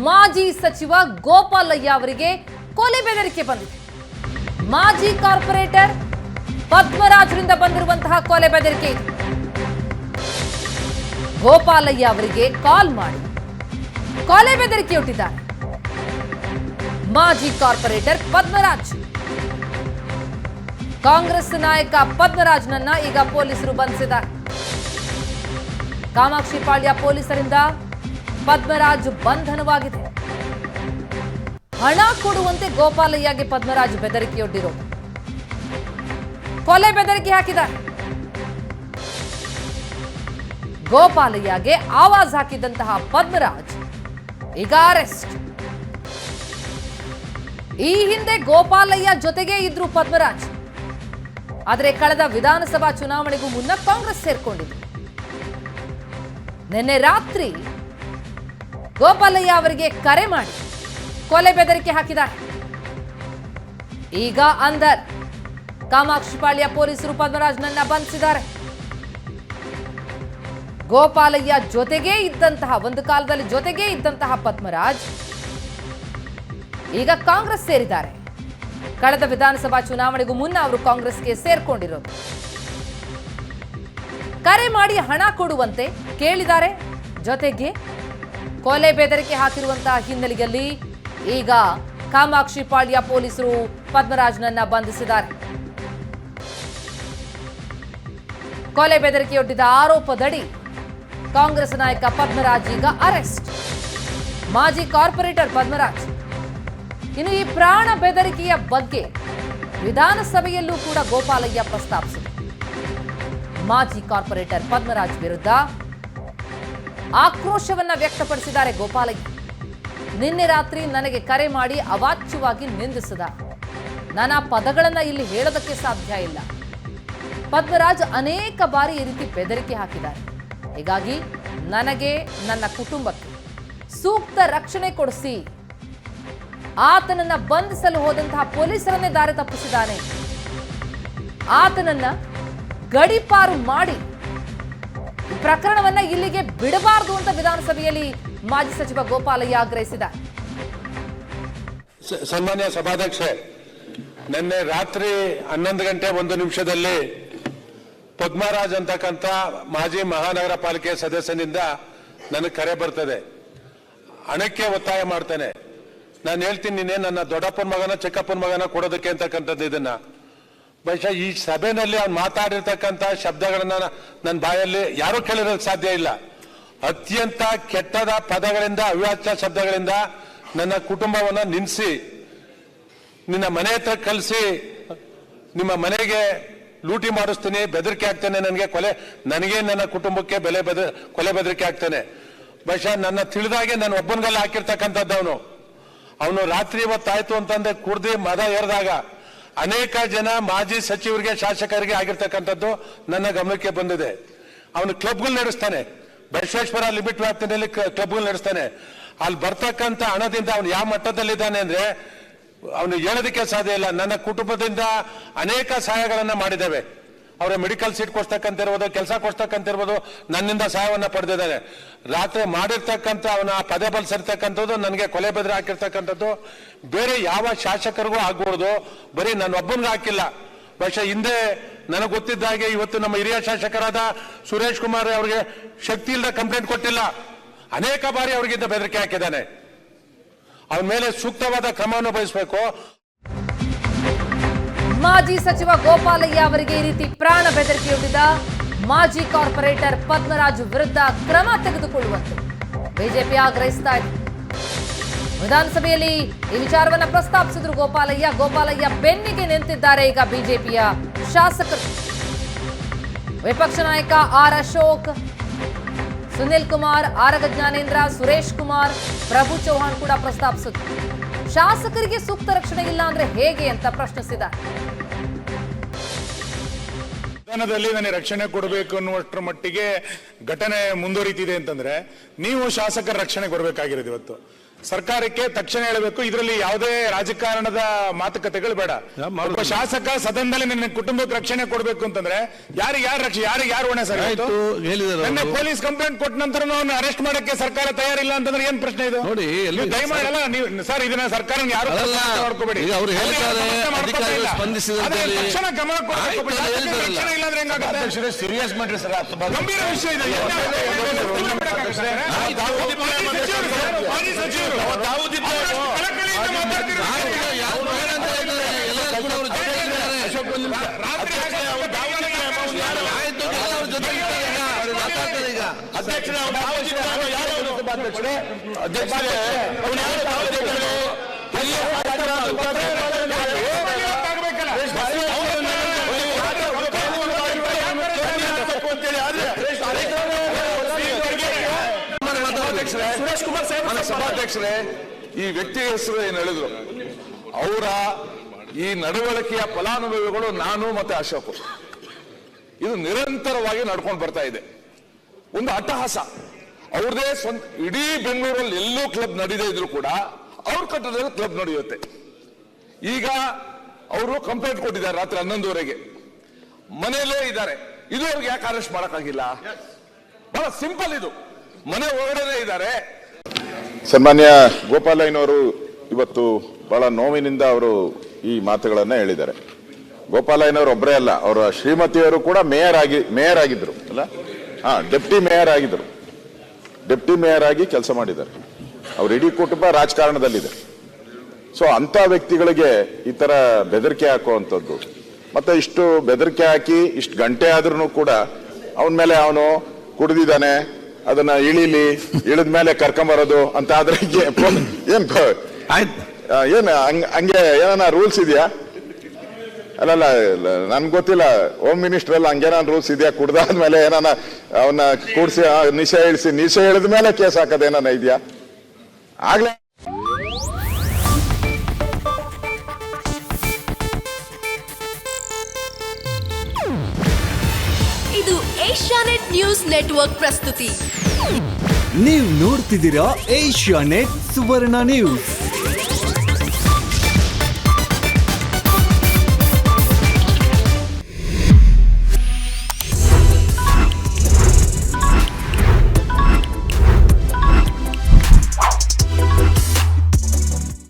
ಮಾಜಿ ಸಚಿವ ಗೋಪಾಲಯ್ಯ ಅವರಿಗೆ ಕೊಲೆ ಬೆದರಿಕೆ ಬಂದಿದೆ. ಮಾಜಿ ಕಾರ್ಪೊರೇಟರ್ ಪದ್ಮರಾಜರಿಂದ ಬಂದಿರುವಂತಹ ಕೊಲೆ ಬೆದರಿಕೆ ಇದೆ. ಗೋಪಾಲಯ್ಯ ಅವರಿಗೆ ಕಾಲ್ ಮಾಡಿ ಕೊಲೆ ಬೆದರಿಕೆ ಒಡ್ಡಿದ್ದಾರೆ ಮಾಜಿ ಕಾರ್ಪೊರೇಟರ್ ಪದ್ಮರಾಜ್. ಕಾಂಗ್ರೆಸ್ ನಾಯಕ ಪದ್ಮರಾಜ್ನನ್ನ ಈಗ ಪೊಲೀಸರು ಬಂಧಿಸಿದ್ದಾರೆ. ಕಾಮಾಕ್ಷಿಪಾಳ್ಯ ಪೊಲೀಸರಿಂದ ಪದ್ಮರಾಜ್ ಬಂಧನವಾಗಿದೆ. ಹಣ ಕೊಡುವಂತೆ ಗೋಪಾಲಯ್ಯಗೆ ಪದ್ಮರಾಜ್ ಬೆದರಿಕೆಯೊಡ್ಡಿರೋ ಕೊಲೆ ಬೆದರಿಕೆ ಹಾಕಿದ್ದಾರೆ. ಗೋಪಾಲಯ್ಯಗೆ ಆವಾಜ್ ಹಾಕಿದಂತಹ ಪದ್ಮರಾಜ್ ಈಗ ಅರೆಸ್ಟ್. ಈ ಹಿಂದೆ ಗೋಪಾಲಯ್ಯ ಜೊತೆಗೇ ಇದ್ರು ಪದ್ಮರಾಜ್. ಆದರೆ ಕಳೆದ ವಿಧಾನಸಭಾ ಚುನಾವಣೆಗೂ ಮುನ್ನ ಕಾಂಗ್ರೆಸ್ ಸೇರ್ಕೊಂಡಿದ್ರು. ನಿನ್ನೆ ರಾತ್ರಿ ಗೋಪಾಲಯ್ಯ ಅವರಿಗೆ ಕರೆ ಮಾಡಿ ಕೊಲೆ ಬೆದರಿಕೆ ಹಾಕಿದ್ದಾರೆ. ಈಗ ಅಂದರ್ ಕಾಮಾಕ್ಷಿಪಾಳ್ಯ ಪೊಲೀಸರು ಪದ್ಮರಾಜ್ನನ್ನ ಬಂಧಿಸಿದ್ದಾರೆ. ಗೋಪಾಲಯ್ಯ ಜೊತೆಗೇ ಇದ್ದಂತಹ ಒಂದು ಕಾಲದಲ್ಲಿ ಜೊತೆಗೇ ಇದ್ದಂತಹ ಪದ್ಮರಾಜ್ ಈಗ ಕಾಂಗ್ರೆಸ್ ಸೇರಿದ್ದಾರೆ. ಕಳೆದ ವಿಧಾನಸಭಾ ಚುನಾವಣೆಗೂ ಮುನ್ನ ಅವರು ಕಾಂಗ್ರೆಸ್ಗೆ ಸೇರ್ಕೊಂಡಿರೋದು. ಕರೆ ಮಾಡಿ ಹಣ ಕೊಡುವಂತೆ ಕೇಳಿದ್ದಾರೆ. ಜೊತೆಗೆ ಕೊಲೆ ಬೆದರಿಕೆ ಹಾಕಿರುವಂತಹ ಹಿನ್ನೆಲೆಯಲ್ಲಿ ಈಗ ಕಾಮಾಕ್ಷಿಪಾಳ್ಯ ಪೊಲೀಸರು ಪದ್ಮರಾಜ್ನನ್ನ ಬಂಧಿಸಿದ್ದಾರೆ. ಕೊಲೆ ಬೆದರಿಕೆಯೊಡ್ಡಿದ ಆರೋಪದಡಿ ಕಾಂಗ್ರೆಸ್ ನಾಯಕ ಪದ್ಮರಾಜ್ ಈಗ ಅರೆಸ್ಟ್. ಮಾಜಿ ಕಾರ್ಪೊರೇಟರ್ ಪದ್ಮರಾಜ್. ಇನ್ನು ಈ ಪ್ರಾಣ ಬೆದರಿಕೆಯ ಬಗ್ಗೆ ವಿಧಾನಸಭೆಯಲ್ಲೂ ಕೂಡ ಗೋಪಾಲಯ್ಯ ಪ್ರಸ್ತಾಪಿಸಿದರು. ಮಾಜಿ ಕಾರ್ಪೊರೇಟರ್ ಪದ್ಮರಾಜ್ ವಿರುದ್ಧ ಆಕ್ರೋಶವನ್ನ ವ್ಯಕ್ತಪಡಿಸಿದ್ದಾರೆ ಗೋಪಾಲಯ್ಯ. ನಿನ್ನೆ ರಾತ್ರಿ ನನಗೆ ಕರೆ ಮಾಡಿ ಅವಾಚ್ಯವಾಗಿ ನಿಂದಿಸಿದ. ನಾನಾ ಪದಗಳನ್ನ ಇಲ್ಲಿ ಹೇಳೋದಕ್ಕೆ ಸಾಧ್ಯ ಇಲ್ಲ. ಪದ್ಮರಾಜ್ ಅನೇಕ ಬಾರಿ ಈ ರೀತಿ ಬೆದರಿಕೆ ಹಾಕಿದ್ದಾರೆ. ಹೀಗಾಗಿ ನನಗೆ ನನ್ನ ಕುಟುಂಬಕ್ಕೆ ಸೂಕ್ತ ರಕ್ಷಣೆ ಕೊಡಿಸಿ, ಆತನನ್ನ ಬಂಧಿಸಲು ಹೋದಂತಹ ಪೊಲೀಸರನ್ನೇ ದಾರಿ ತಪ್ಪಿಸಿದ್ದಾನೆ, ಆತನನ್ನ ಗಡೀಪಾರು ಮಾಡಿ ಈ ಪ್ರಕರಣವನ್ನ ಇಲ್ಲಿಗೆ ಬಿಡಬಾರದು ಅಂತ ವಿಧಾನಸಭೆಯಲ್ಲಿ ಮಾಜಿ ಸಚಿವ ಗೋಪಾಲಯ್ಯ ಆಗ್ರಹಿಸಿದ. ಸನ್ಮಾನ್ಯ ಸಭಾಧ್ಯಕ್ಷೆ, ನಿನ್ನೆ ರಾತ್ರಿ 11 ಗಂಟೆ 1 ನಿಮಿಷದಲ್ಲಿ ಪದ್ಮರಾಜ್ ಅಂತಕ್ಕಂಥ ಮಾಜಿ ಮಹಾನಗರ ಪಾಲಿಕೆ ಸದಸ್ಯನಿಂದ ನನಗೆ ಕರೆ ಬರ್ತದೆ. ಹಣಕ್ಕೆ ಒತ್ತಾಯ ಮಾಡ್ತೇನೆ. ನಾನು ಹೇಳ್ತೀನಿ, ನೀನೇ ನನ್ನ ದೊಡ್ಡಪ್ಪನ ಮಗನ ಚಿಕ್ಕಪ್ಪನ ಮಗನ ಕೊಡೋದಕ್ಕೆ ಅಂತಕ್ಕಂಥದ್ದು. ಇದನ್ನ ಬಹುಶಃ ಈ ಸಭೆಯಲ್ಲಿ ಅವ್ನು ಮಾತಾಡಿರ್ತಕ್ಕಂಥ ಶಬ್ದಗಳನ್ನ ನನ್ನ ಬಾಯಲ್ಲಿ ಯಾರೂ ಕೇಳಿರೋದಕ್ಕೆ ಸಾಧ್ಯ ಇಲ್ಲ. ಅತ್ಯಂತ ಕೆಟ್ಟದ ಪದಗಳಿಂದ, ಅವ್ಯಾಚ್ಯ ಶಬ್ದಗಳಿಂದ ನನ್ನ ಕುಟುಂಬವನ್ನ ನಿಲ್ಲಿಸಿ, ನಿನ್ನ ಮನೆ ಹತ್ರ ಕಳಿಸಿ, ನಿಮ್ಮ ಮನೆಗೆ ಲೂಟಿ ಮಾಡಿಸ್ತೀನಿ, ಬೆದರಿಕೆ ಆಗ್ತೇನೆ, ನನಗೆ ನನ್ನ ಕುಟುಂಬಕ್ಕೆ ಕೊಲೆ ಬೆದರಿಕೆ ಆಗ್ತೇನೆ. ಬಹುಶಃ ನನ್ನ ತಿಳಿದಾಗೆ ನನ್ನ ಒಬ್ಬನಿಗೆಲ್ಲ ಹಾಕಿರ್ತಕ್ಕಂಥದ್ದು ಅವನು ರಾತ್ರಿ ಇವತ್ತಾಯ್ತು ಅಂತಂದ್ರೆ ಕುಡ್ದು ಮದ ಏರಿದಾಗ ಅನೇಕ ಜನ ಮಾಜಿ ಸಚಿವರಿಗೆ, ಶಾಸಕರಿಗೆ ಆಗಿರ್ತಕ್ಕಂಥದ್ದು ನನ್ನ ಗಮನಕ್ಕೆ ಬಂದಿದೆ. ಅವನು ಕ್ಲಬ್ಗಳು ನಡೆಸ್ತಾನೆ, ಬಸವೇಶ್ವರ ಲಿಮಿಟ್ ವ್ಯಾಪ್ತಿನಲ್ಲಿ ಕ್ಲಬ್ಗಳು ನಡೆಸ್ತಾನೆ. ಅಲ್ಲಿ ಬರ್ತಕ್ಕಂಥ ಹಣದಿಂದ ಅವನು ಯಾವ ಮಟ್ಟದಲ್ಲಿದ್ದಾನೆ ಅಂದ್ರೆ ಅವನು ಹೇಳೋದಕ್ಕೆ ಸಾಧ್ಯ ಇಲ್ಲ. ನನ್ನ ಕುಟುಂಬದಿಂದ ಅನೇಕ ಸಹಾಯಗಳನ್ನ ಮಾಡಿದ್ದೇವೆ. ಅವರ ಮೆಡಿಕಲ್ ಸೀಟ್ ಕೊಡ್ತಕ್ಕಂತಿರ್ಬೋದು, ಕೆಲಸ ಕೊಡ್ತಕ್ಕಂತಿರ್ಬೋದು, ನನ್ನಿಂದ ಸಹಾಯವನ್ನ ಪಡೆದಿದ್ದಾನೆ. ರಾತ್ರಿ ಮಾಡಿರ್ತಕ್ಕಂಥ ಅವನ ಪದೇ ಬಲ್ಸಿರ್ತಕ್ಕಂಥದ್ದು, ನನಗೆ ಕೊಲೆ ಬೆದರಿ ಹಾಕಿರ್ತಕ್ಕಂಥದ್ದು ಬೇರೆ ಯಾವ ಶಾಸಕರಿಗೂ ಆಗ್ಬೋದು, ಬರೀ ನನ್ನ ಒಬ್ಬನಿಗೆ ಹಾಕಿಲ್ಲ. ಬಹುಶಃ ಹಿಂದೆ ನನಗೆ ಗೊತ್ತಿದ್ದ ಹಾಗೆ ಇವತ್ತು ನಮ್ಮ ಹಿರಿಯ ಶಾಸಕರಾದ ಸುರೇಶ್ ಕುಮಾರ್ ಅವರಿಗೆ ಶಕ್ತಿ ಇಲ್ಲದ ಕಂಪ್ಲೇಂಟ್ ಕೊಟ್ಟಿಲ್ಲ. ಅನೇಕ ಬಾರಿ ಅವರಿಗಿಂತ ಬೆದರಿಕೆ ಹಾಕಿದ್ದಾನೆ. ಅವನ ಮೇಲೆ ಸೂಕ್ತವಾದ ಕ್ರಮವನ್ನು ವಹಿಸಬೇಕು. ಮಾಜಿ ಸಚಿವ ಗೋಪಾಲಯ್ಯ ಅವರಿಗೆ ಈ ರೀತಿ ಪ್ರಾಣ ಬೆದರಿಕೆಯೊಡ್ಡಿದ ಮಾಜಿ ಕಾರ್ಪೊರೇಟರ್ ಪದ್ಮರಾಜ್ ವಿರುದ್ಧ ಕ್ರಮ ತೆಗೆದುಕೊಳ್ಳುವಂತೆ ಬಿಜೆಪಿ ಆಗ್ರಹಿಸ್ತಾ ಇದೆ. ವಿಧಾನಸಭೆಯಲ್ಲಿ ಈ ವಿಚಾರವನ್ನ ಪ್ರಸ್ತಾಪಿಸಿದ್ರು ಗೋಪಾಲಯ್ಯ ಬೆನ್ನಿಗೆ ನಿಂತಿದ್ದಾರೆ ಈಗ ಬಿಜೆಪಿಯ ಶಾಸಕರು. ವಿಪಕ್ಷ ನಾಯಕ ಆರ್ ಅಶೋಕ್, ಸುನಿಲ್ ಕುಮಾರ್, ಆರಗ ಜ್ಞಾನೇಂದ್ರ, ಸುರೇಶ್ ಕುಮಾರ್, ಪ್ರಭು ಚೌಹಾಣ್ ಕೂಡ ಪ್ರಸ್ತಾಪಿಸಿದ್ರು. ಶಾಸಕರಿಗೆ ಸೂಕ್ತ ರಕ್ಷಣೆ ಇಲ್ಲ ಅಂದ್ರೆ ಹೇಗೆ ಅಂತ ಪ್ರಶ್ನಿಸಿದ್ದಾರೆ. ವಿಧಾನದಲ್ಲಿ ನನಗೆ ರಕ್ಷಣೆ ಕೊಡಬೇಕು ಅನ್ನುವಷ್ಟರ ಮಟ್ಟಿಗೆ ಘಟನೆ ಮುಂದುವರಿತಿದೆ ಅಂತಂದ್ರೆ ನೀವು ಶಾಸಕರ ರಕ್ಷಣೆ ಕೊಡಬೇಕಾಗಿರೋದು. ಇವತ್ತು ಸರ್ಕಾರಕ್ಕೆ ತಕ್ಷಣ ಹೇಳಬೇಕು. ಇದರಲ್ಲಿ ಯಾವುದೇ ರಾಜಕಾರಣದ ಮಾತುಕತೆಗಳು ಬೇಡ. ಒಬ್ಬ ಶಾಸಕ ಸದನದಲ್ಲಿ ನನ್ನ ಕುಟುಂಬಕ್ಕೆ ರಕ್ಷಣೆ ಕೊಡಬೇಕು ಅಂತಂದ್ರೆ ಯಾರು ಹೊಣೆ ಸರ್? ನನ್ನ ಪೊಲೀಸ್ ಕಂಪ್ಲೇಂಟ್ ಕೊಟ್ಟ ನಂತರ ಅವನು ಅರೆಸ್ಟ್ ಮಾಡಕ್ಕೆ ಸರ್ಕಾರ ತಯಾರಿಲ್ಲ ಅಂತಂದ್ರೆ ಏನ್ ಪ್ರಶ್ನೆ ಇದು? ನೋಡಿ, ದಯಮಾಡಿ ಅಲ್ಲ ನೀವು ಸರ್, ಇದನ್ನ ಸರ್ಕಾರ ಯಾರು ಮಾಡ್ಕೋಬೇಡಿ. ಅವರು ಹೇಳ್ತಾರೆ ಅಧಿಕಾರಿಗಳು ಸ್ಪಂದಿಸಿದಂತೆ ತಕ್ಷಣ ಗಮನ ಕೊಡಬೇಕು. ರಕ್ಷಣೆ ಇಲ್ಲ ಅಂದ್ರೆ ಹೆಂಗಾಗುತ್ತೆ? ಸೀರಿಯಸ್ ಮಾಡ್ರಿ ಸರ್, ಗಂಭೀರ ವಿಷಯ ಇದೆ. ಮಾಜಿ ಸಚಿವರು ಸಭಾಧ್ಯಕ್ಷರೇ, ಈ ವ್ಯಕ್ತಿಯ ಹೆಸರು ಏನು ಹೇಳಿದ್ರು, ಅವರ ಈ ನಡವಳಿಕೆಯ ಫಲಾನುಭವಿಗಳು ನಾನು ಮತ್ತೆ ಅಶೋಕ್. ಇದು ನಿರಂತರವಾಗಿ ನಡ್ಕೊಂಡು ಬರ್ತಾ ಇದೆ. ಒಂದು ಅಟ್ಟಹಾಸ. ಅವ್ರದೇ ಸ್ವಂತ ಇಡೀ ಬೆಂಗಳೂರಲ್ಲಿ ಎಲ್ಲೂ ಕ್ಲಬ್ ನಡೀದೇ ಇದ್ರು ಕೂಡ ಅವ್ರ ಕಟ್ಟಡದಲ್ಲಿ ಕ್ಲಬ್ ನಡೆಯುತ್ತೆ. ಈಗ ಅವರು ಕಂಪ್ಲೇಂಟ್ ಕೊಟ್ಟಿದ್ದಾರೆ ರಾತ್ರಿ 11:30 ಮನೆಯಲ್ಲೇ ಇದ್ದಾರೆ. ಇದು ಅವ್ರಿಗೆ ಯಾಕೆ ಅರೆಸ್ಟ್ ಮಾಡಕ್ಕಾಗಿಲ್ಲ? ಬಹಳ ಸಿಂಪಲ್ ಇದು. ಮನೆ ಒಳಗಡೆ ಇದ್ದಾರೆ. ಸನ್ಮಾನ್ಯ ಗೋಪಾಲಯ್ಯನವರು ಇವತ್ತು ಬಹಳ ನೋವಿನಿಂದ ಅವರು ಈ ಮಾತುಗಳನ್ನ ಹೇಳಿದ್ದಾರೆ. ಗೋಪಾಲಯ್ಯನವರು ಒಬ್ಬರೇ ಅಲ್ಲ, ಅವರ ಶ್ರೀಮತಿಯವರು ಕೂಡ ಮೇಯರ್ ಆಗಿದ್ರು ಅಲ್ಲ, ಡೆಪ್ಟಿ ಮೇಯರ್ ಆಗಿ ಕೆಲಸ ಮಾಡಿದ್ದಾರೆ. ಅವ್ರ ಇಡೀ ಕುಟುಂಬ ರಾಜಕಾರಣದಲ್ಲಿದೆ. ಸೊ ಅಂತ ವ್ಯಕ್ತಿಗಳಿಗೆ ಈ ತರ ಬೆದರಿಕೆ ಹಾಕುವಂಥದ್ದು, ಮತ್ತೆ ಇಷ್ಟು ಬೆದರಿಕೆ ಹಾಕಿ ಇಷ್ಟು ಗಂಟೆ ಆದ್ರೂ ಕೂಡ ಅವನ ಮೇಲೆ ಅವನು ಕುಡಿದಿದ್ದಾನೆ, ಅದನ್ನ ಇಳಿದ ಮೇಲೆ ಕರ್ಕೊಂಬರೋದು ಅಂತ ಆದ್ರೆ ಏನ್ ಹಂಗೆ ಏನಾನ ರೂಲ್ಸ್ ಇದೆಯಾ? ಅಲ್ಲಲ್ಲ, ನನ್ಗೆ ಗೊತ್ತಿಲ್ಲ. ಹೋಮ್ ಮಿನಿಸ್ಟರ್ ಎಲ್ಲ ಹಂಗೇನಾನ ರೂಲ್ಸ್ ಇದೆಯಾ? ಕುಡ್ದಾದ್ಮೇಲೆ ಏನಾನ ಅವನ್ನ ಕೂಡಿಸಿ ನಿಶೆ ಇಳಿದ ಮೇಲೆ ಕೇಸ್ ಹಾಕೋದೇನಾನ ಇದೆಯಾ? ಆಗ್ಲೇ ಇದು ಏಷ್ಯಾನೆಟ್ ನ್ಯೂಸ್ ನೆಟ್ವರ್ಕ್ ಪ್ರಸ್ತುತಿ. ನೀವು ನೋಡ್ತಿದ್ದೀರಾ ಏಷ್ಯಾನೆಟ್ ಸುವರ್ಣ ನ್ಯೂಸ್.